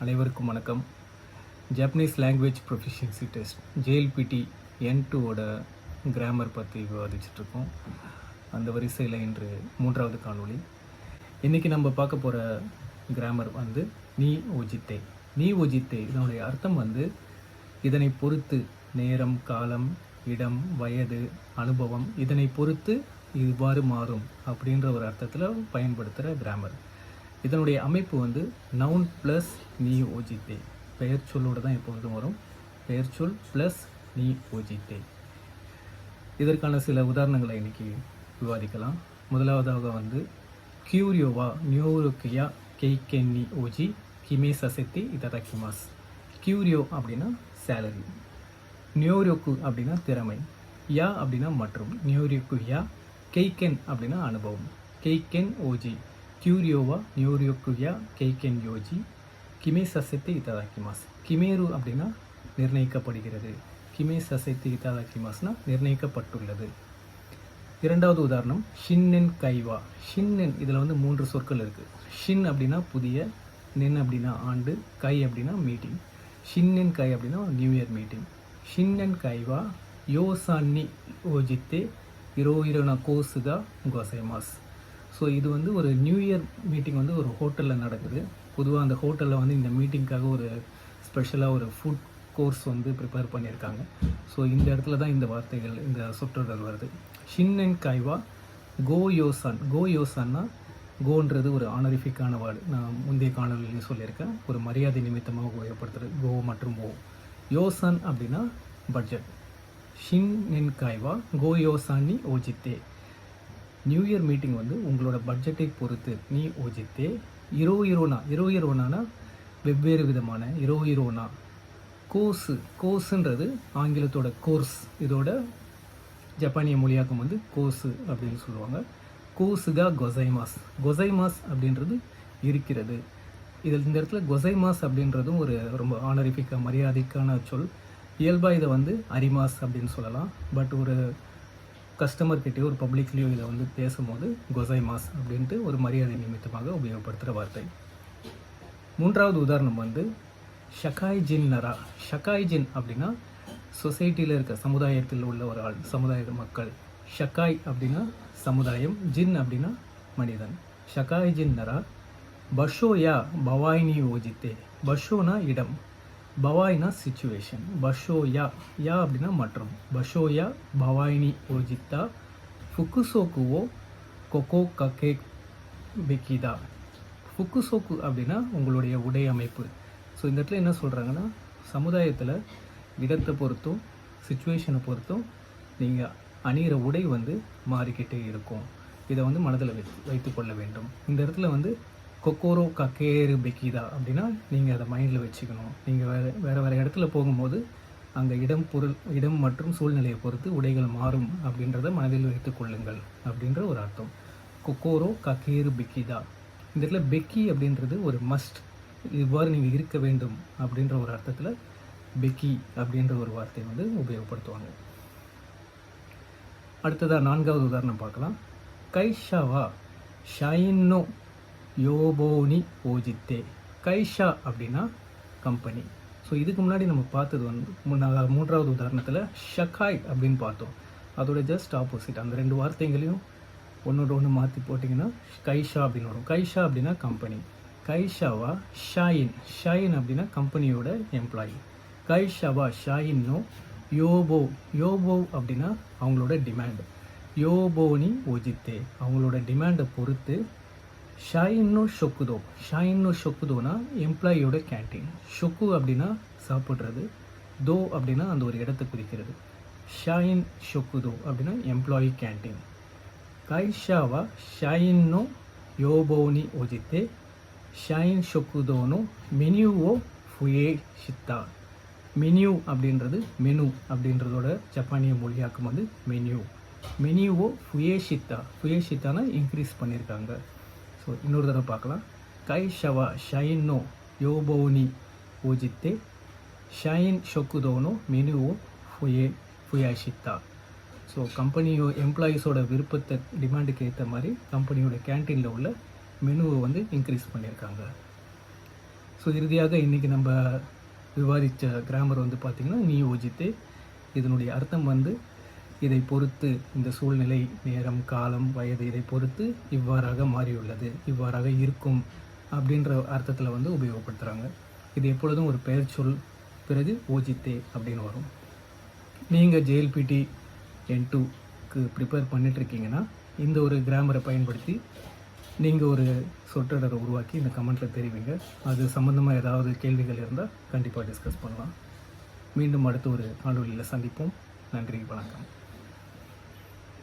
அனைவருக்கும் வணக்கம். Japanese language proficiency test JLPT N2ஓட கிராமர் பற்றி விவாதிச்சிட்ருக்கோம். அந்த வரிசையில் இன்று 3வது காணொளி. இன்றைக்கி நம்ம பார்க்க போகிற கிராமர் வந்து நீ ஓஜித்தே. நீ ஓஜித்தே இதனுடைய அர்த்தம் வந்து இதனை பொறுத்து, நேரம், காலம், இடம், வயது, அனுபவம் இதனை பொறுத்து இவ்வாறு மாறும் அப்படின்ற ஒரு அர்த்தத்தில் பயன்படுத்துகிற கிராமர். இதனுடைய அமைப்பு வந்து நவுன் ப்ளஸ் நீ ஓஜித்தே, பெயர் சொல்லோடு தான் எப்பொழுதும் வரும். பெயர் சொல் ப்ளஸ் நீ ஓஜித்தே. இதற்கான சில உதாரணங்களை இன்றைக்கி விவாதிக்கலாம். முதலாவதாக வந்து கியூரியோவா நியோருக்கியா கெய்கென் நீ ஓஜி கிமே சசெத்தி இததக்கிமாஸ். கியூரியோ அப்படின்னா சேலரி, நியோரியோக்கு அப்படின்னா திறமை, யா அப்படின்னா மற்றும், நியோரியோக்கு யா, கெய்கென் அப்படின்னா அனுபவம். கெய்கென் ஓஜி கியூரியோவா நியோரியோக்குயா கெய்கென் யோஜி கிமே சசெத்தி இததாக்கிமாஸ். கிமேரு அப்படின்னா நிர்ணயிக்கப்படுகிறது, கிமே சசெத்தி இததாக்கிமாஸ்னா நிர்ணயிக்கப்பட்டுள்ளது. இரண்டாவது உதாரணம் ஷின்னென் கைவா. ஷின்னென் இதில் வந்து 3 சொற்கள் இருக்குது. ஷின் அப்படின்னா புதிய, நென் அப்படின்னா ஆண்டு, கை அப்படின்னா மீட்டிங். ஷின்னென் கை அப்படின்னா நியூ இயர் மீட்டிங். ஷின்னென் கைவா யோசான்னி ஓஜித்தே இரோயிரோனா கோசுகா கோசைமாஸ். ஸோ இது வந்து ஒரு நியூ இயர் மீட்டிங் வந்து ஒரு ஹோட்டலில் நடக்குது. பொதுவாக அந்த ஹோட்டலில் வந்து இந்த மீட்டிங்காக ஒரு ஸ்பெஷலாக ஒரு ஃபுட் கோர்ஸ் வந்து ப்ரிப்பேர் பண்ணியிருக்காங்க. ஸோ இந்த இடத்துல தான் இந்த வார்த்தைகள், இந்த சொற்றொடர் வருது. ஷின்னென் கைவா கோ யோசான். கோ யோசான்னா கோன்றது ஒரு ஆனரிஃபிக்கான வேர்டு. நான் முந்தைய காணொலியிலையும் சொல்லியிருக்கேன். ஒரு மரியாதை நிமித்தமாக உபயோகப்படுத்துறது கோ மற்றும் ஓ. யோசான் அப்படின்னா பட்ஜெட். ஷின்னென் கைவா கோ யோசான்னி ஓஜித்தே. நியூ இயர் மீட்டிங் வந்து உங்களோட பட்ஜெட்டை பொறுத்து நீ ஓஜித்தே. இரோயிரோனா வெவ்வேறு விதமான இரோயிரோனா. கோஸுன்றது ஆங்கிலத்தோட கோர்ஸ், இதோட ஜப்பானிய மொழியாக்கம் வந்து கோஸு அப்படின்னு சொல்லுவாங்க. கோசுகா கொசைமாஸ். கொசைமாஸ் அப்படின்றது இருக்கிறது. இதில் இந்த இடத்துல கொசைமாஸ் அப்படின்றதும் ஒரு ரொம்ப ஆனரிஃபிக்காக மரியாதைக்கான சொல். இயல்பாக இதை வந்து அரிமாஸ் அப்படின்னு சொல்லலாம். பட் ஒரு கஸ்டமர்கிட்டயோ ஒரு பப்ளிக்லேயோ இதை வந்து பேசும்போது கொசைமாஸ் அப்படின்ட்டு ஒரு மரியாதை நிமித்தமாக உபயோகப்படுத்துகிற வார்த்தை. மூன்றாவது உதாரணம் வந்து ஷகாய் ஜின் நரா. ஷகாய் ஜின் அப்படின்னா சொசைட்டியில் இருக்க சமுதாயத்தில் உள்ள ஒரு ஆள், சமுதாய மக்கள். ஷகாய் அப்படின்னா சமுதாயம், ஜின் அப்படின்னா மனிதன். ஷகாய் ஜின் நரா பஷோயா பவாய்னி ஓஜித்தே. பஷோனா இடம், பவாய்னா சிச்சுவேஷன். பஷோயா யா அப்படின்னா மற்றும். பஷோயா பவாய்னி ஓஜித்தா ஃபுக்குசோக்குவோ கொக்கோ கக்கே பெக்கிதா. ஃபுக்குசோக்கு அப்படின்னா உங்களுடைய உடை அமைப்பு. ஸோ இந்த இடத்துல என்ன சொல்கிறாங்கன்னா, சமுதாயத்தில் இடத்தை பொறுத்தும் சிச்சுவேஷனை பொறுத்தும் நீங்கள் அணிகிற உடை வந்து மாறிக்கிட்டே இருக்கும். இதை வந்து மனதில் வைத்துக்கொள்ள வேண்டும். இந்த இடத்துல வந்து கொக்கோரோ கக்கேரு பெக்கிதா அப்படின்னா நீங்கள் அதை மைண்டில் வச்சுக்கணும். நீங்கள் வேறு இடத்துல போகும்போது அங்கே இடம் மற்றும் சூழ்நிலையை பொறுத்து உடைகள் மாறும் அப்படின்றத மனதில் வைத்து கொள்ளுங்கள் அப்படின்ற ஒரு அர்த்தம். கொக்கோரோ கக்கேரு பெக்கிதா. இந்த இடத்துல பெக்கி அப்படின்றது ஒரு மஸ்ட், இவ்வாறு நீங்கள் இருக்க வேண்டும் அப்படின்ற ஒரு அர்த்தத்தில் பெக்கி அப்படின்ற ஒரு வார்த்தையை வந்து உபயோகப்படுத்துவாங்க. அடுத்ததாக 4வது உதாரணம் பார்க்கலாம். கைஷாவா ஷைன்னோ யோபோனி ஓஜித்தே. கைஷா அப்படின்னா கம்பெனி. ஸோ இதுக்கு முன்னாடி நம்ம பார்த்தது வந்து 3வது உதாரணத்தில் ஷகாய் அப்படின்னு பார்த்தோம். அதோட ஜஸ்ட் ஆப்போசிட். அந்த 2 வார்த்தைகளையும் ஒன்றோட ஒன்று மாற்றி போட்டிங்கன்னா கைஷா அப்படின்னு வரும். கைஷா அப்படின்னா கம்பெனி. கைஷாவா ஷாயின். ஷாயின் அப்படின்னா கம்பெனியோட எம்ப்ளாயி. கைஷாவா ஷாயின்னோ யோபோ. யோபோ அப்படின்னா அவங்களோட டிமாண்ட். யோபோனி ஓஜித்தே அவங்களோட டிமாண்டை பொறுத்து. ஷாயின்னோ ஷொக்குதோ. ஷாயின்னோ ஷொக்குதோனா எம்ப்ளாயியோட கேன்டீன். ஷொக்கு அப்படின்னா சாப்பிட்றது, தோ அப்படின்னா அந்த ஒரு இடத்தை குறிக்கிறது. ஷாயின் ஷொக்குதோ அப்படின்னா எம்ப்ளாயி கேன்டீன். கைஷாவா ஷாயின்னோ யோபோனி ஓஜித்தே ஷாயின் ஷொக்குதோனோ மெனியூவோ ஃபுயே ஷித்தா. மெனியூ அப்படின்றது மெனு அப்படின்றதோட ஜப்பானிய மொழியாக்கம் வந்து மெனியூ. மெனியூவோ ஃபுயேஷித்தா. ஃபுயேஷித்தானா இன்க்ரீஸ் பண்ணியிருக்காங்க. ஸோ இன்னொரு தடவை பார்க்கலாம். கைஷவா ஷைன்னோ யோபோனி ஓஜித்தே ஷைன் ஷொக்குதோனோ மெனுவோ ஃபுயாஷித்தா. ஸோ கம்பெனியோ எம்ப்ளாயீஸோட விருப்பத்தை டிமாண்டுக்கு ஏற்ற மாதிரி கம்பெனியோட கேன்டீனில் உள்ள மெனுவை வந்து இன்க்ரீஸ் பண்ணியிருக்காங்க. ஸோ இறுதியாக இன்றைக்கி நம்ம விவாதித்த கிராமர் வந்து பார்த்திங்கன்னா நியோஜித்தே. இதனுடைய அர்த்தம் வந்து இதை பொறுத்து, இந்த சூழ்நிலை, நேரம், காலம், வயது இதை பொறுத்து இவ்வாறாக மாறியுள்ளது, இவ்வாறாக இருக்கும் அப்படின்ற அர்த்தத்தில் வந்து உபயோகப்படுத்துகிறாங்க. இது எப்பொழுதும் ஒரு பெயர் சொல் பிறகு ஓஜித்தே அப்படின்னு வரும். நீங்கள் ஜேஎல்பிடி N2க்கு ப்ரிப்பேர் பண்ணிட்டுருக்கீங்கன்னா இந்த ஒரு கிராமரை பயன்படுத்தி நீங்கள் ஒரு சொற்றொடரை உருவாக்கி இந்த கமெண்ட்டில் தெரிவிங்க. அது சம்மந்தமாக ஏதாவது கேள்விகள் இருந்தால் கண்டிப்பாக டிஸ்கஸ் பண்ணலாம். மீண்டும் அடுத்த ஒரு காணொலியில் சந்திப்போம். நன்றி, வணக்கம்.